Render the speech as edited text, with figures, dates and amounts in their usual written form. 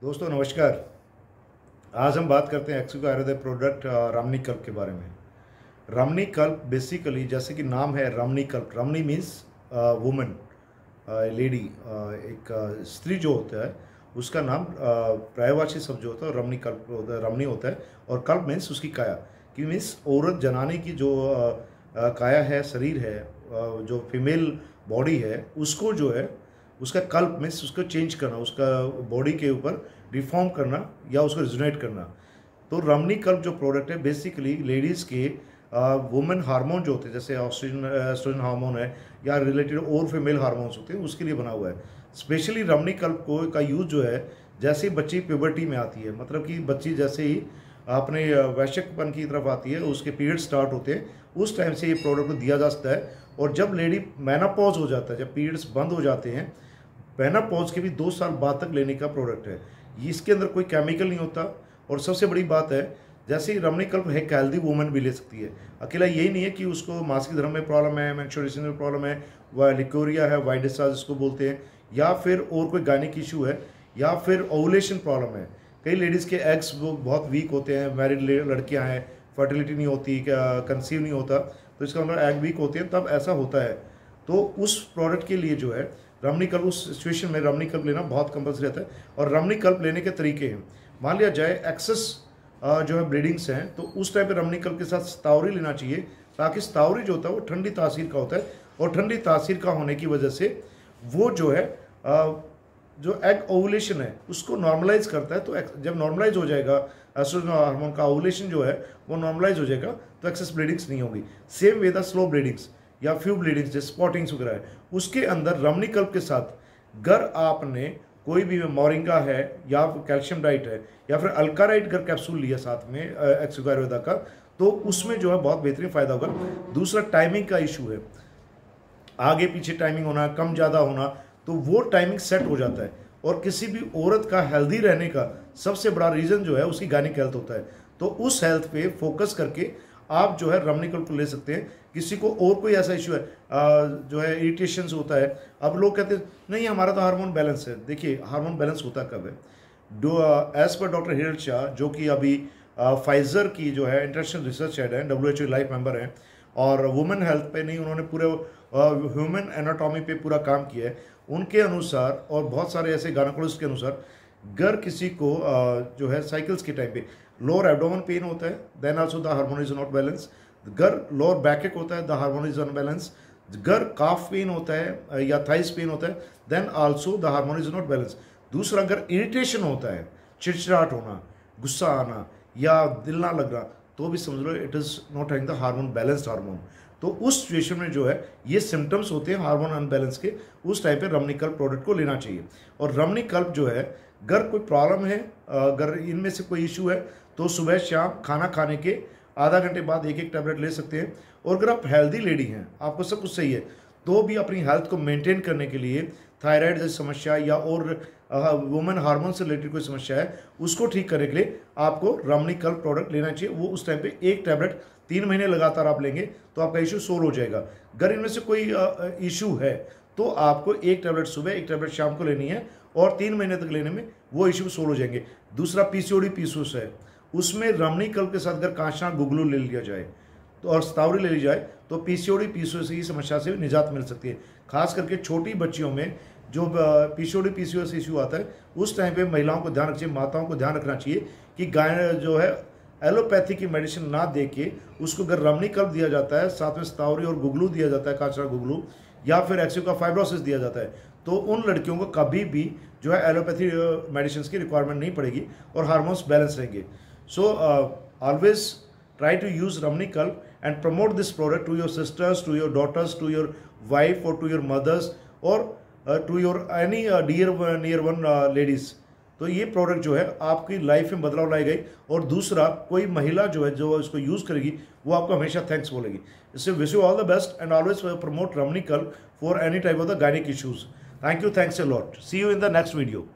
दोस्तों नमस्कार। आज हम बात करते हैं एक्सक्लूसिव आयुर्वेदिक प्रोडक्ट रमनी कल्प के बारे में। रमनी कल्प बेसिकली जैसे कि नाम है रमनी कल्प, रमनी मीन्स वुमन, लेडी, एक स्त्री जो होता है उसका नाम पर्यायवाची शब्द जो होता है रमनी कल्प होता है, रमनी होता है। और कल्प मीन्स उसकी काया, कि मीन्स औरत जनाने की जो काया है, शरीर है, जो फीमेल बॉडी है उसको जो है उसका कल्प मीन्स उसको चेंज करना, उसका बॉडी के ऊपर रिफॉर्म करना या उसको रिजोनेट करना। तो रमनी कल्प जो प्रोडक्ट है बेसिकली लेडीज़ के वुमेन हार्मोन जो होते हैं, जैसे एस्ट्रोजन हार्मोन है या रिलेटेड और फीमेल हार्मोन्स होते हैं, उसके लिए बना हुआ है। स्पेशली रमनी कल्प को का यूज़ जो है जैसे ही बच्ची प्यूबर्टी में आती है, मतलब कि बच्ची जैसे ही अपने वैश्यकपन की तरफ आती है, उसके पीरियड स्टार्ट होते हैं, उस टाइम से ये प्रोडक्ट को दिया जा सकता है। और जब लेडी मेनोपॉज हो जाता है, जब पीरियड्स बंद हो जाते हैं, मेनोपॉज के भी 2 साल बाद तक लेने का प्रोडक्ट है। इसके अंदर कोई केमिकल नहीं होता। और सबसे बड़ी बात है, जैसे ही रमनी कल्प है, हेल्दी वुमन भी ले सकती है। अकेला यही नहीं है कि उसको मासिक धर्म में प्रॉब्लम है, मेंस्ट्रुएशन में प्रॉब्लम है, वह लिकोरिया है, वाइट डिस्चार्ज इसको बोलते हैं, या फिर और कोई गायनिक इशू है, या फिर ओवुलेशन प्रॉब्लम है। कई लेडीज़ के एग्स वो बहुत वीक होते हैं, मैरिड लड़कियाँ हैं, फर्टिलिटी नहीं होती, कंसीव नहीं होता, तो इसका मतलब एग वीक होते हैं, तब ऐसा होता है। तो उस प्रोडक्ट के लिए जो है रमनी कल्प, उस सिचुएशन में रमनी कल्प लेना बहुत कंपल्सरी रहता है। और रमनी कल्प लेने के तरीके हैं, मान लिया जाए एक्सेस जो है ब्लीडिंग्स हैं, तो उस टाइप पे रमनी कल्प के साथ स्तावरी लेना चाहिए, ताकि स्तावरी जो होता है वो ठंडी तासीर का होता है, और ठंडी तासीर का होने की वजह से वो जो है जो एग ओवुलेशन है उसको नॉर्मलाइज करता है। तो जब नॉर्मलाइज हो जाएगा एस्ट्रोजन हार्मोन का ओवुलेशन जो है वो नॉर्मलाइज हो जाएगा, तो एक्सेस ब्लीडिंग्स नहीं होगी। Same way the slow bleedings या फ्यू ब्लीडिंग्स जैसे स्पॉटिंग्स वगैरह है, उसके अंदर रमनी कल्प के साथ अगर आपने कोई भी मोरिंगा है या कैल्शियम डाइट है या फिर अल्काराइड अगर कैप्सूल लिया साथ में एक्सक्लूसिव आयुर्वेदा का, तो उसमें जो है बहुत बेहतरीन फ़ायदा होगा। दूसरा टाइमिंग का इशू है, आगे पीछे टाइमिंग होना, कम ज़्यादा होना, तो वो टाइमिंग सेट हो जाता है। और किसी भी औरत का हेल्दी रहने का सबसे बड़ा रीज़न जो है उसकी गायनिक हेल्थ होता है। तो उस हेल्थ पे फोकस करके आप जो है रमनी कल्प को ले सकते हैं। किसी को और कोई ऐसा इशू है जो है इरिटेशंस होता है, अब लोग कहते हैं नहीं हमारा तो हार्मोन बैलेंस है। देखिए हार्मोन बैलेंस होता कब है, as per doctor Hiral Shah, जो कि अभी फाइजर की जो है इंटरनेशनल रिसर्च हेड है, WHO लाइफ मेंबर हैं, और वुमेन हेल्थ पे नहीं, उन्होंने पूरे ह्यूमन एनाटॉमी पे पूरा काम किया है। उनके अनुसार और बहुत सारे ऐसे गायनेकोलॉजिस्ट के अनुसार, अगर किसी को जो है साइकिल्स के टाइम पे लोअर एब्डोमेन पेन होता है, then also the hormone is not balance. अगर लोअर बैक होता है, द हार्मोन इज अनबैलेंस। अगर काफ पेन होता है या थाइस पेन होता है, then also the hormone is not balance. दूसरा, अगर इरिटेशन होता है, चिड़चिड़ाहट होना, गुस्सा आना या दिल ना लगना, तो भी समझ लो it is not having the hormone balanced hormone. तो उस सिचुएशन में जो है ये सिम्टम्स होते हैं हार्मोन अनबैलेंस के, उस टाइप पे रमनी कल्प प्रोडक्ट को लेना चाहिए। और रमनी कल्प जो है, अगर कोई प्रॉब्लम है, अगर इनमें से कोई इशू है, तो सुबह शाम खाना खाने के आधा घंटे बाद एक टैबलेट ले सकते हैं। और अगर आप हेल्दी लेडी हैं, आपको सब कुछ सही है, तो भी अपनी हेल्थ को मेंटेन करने के लिए थायराइड जैसी समस्या या और वुमेन हार्मोन से रिलेटेड कोई समस्या है, उसको ठीक करने के लिए आपको रमनी कल्प प्रोडक्ट लेना चाहिए। वो उस टाइम पे एक टैबलेट 3 महीने लगातार आप लेंगे तो आपका इशू सोल्व हो जाएगा। अगर इनमें से कोई इशू है तो आपको एक टैबलेट सुबह, एक टैबलेट शाम को लेनी है, और 3 महीने तक लेने में वो इशू सोल्व हो जाएंगे। दूसरा PCOD PCOS है, उसमें रमनी कल्प के साथ अगर कांचना गुगलू ले लिया जाए तो और स्तावरी ले ली जाए, तो PCOD PCOS की समस्या से भी निजात मिल सकती है। खास करके छोटी बच्चियों में जो PCOD PCOS इशू आता है, उस टाइम पे महिलाओं को ध्यान रखना चाहिए, माताओं को ध्यान रखना चाहिए कि गाय जो है एलोपैथी की मेडिसिन ना दे के उसको अगर रमनी कल्प दिया जाता है, साथ में स्तावरी और गुगलू दिया जाता है, कांचना गुगलू, या फिर एक्सिव का फाइब्रोसिस दिया जाता है, तो उन लड़कियों को कभी भी जो है एलोपैथी मेडिसिन की रिक्वायरमेंट नहीं पड़ेगी और हार्मोन्स बैलेंस रहेंगे। So always try to use Ramni Kalp and promote this product to your sisters, to your daughters, to your wife or to your mothers, or to your any near one ladies. तो ये product जो है आपकी life में बदलाव लाएगी। और दूसरा, कोई महिला जो है जो इसको यूज़ करेगी वो आपको हमेशा थैंक्स बोलेगी। इससे wish you all the best and always promote Ramani Kalp for any type of the gynaec issues. Thank you, thanks a lot, see you in the next video.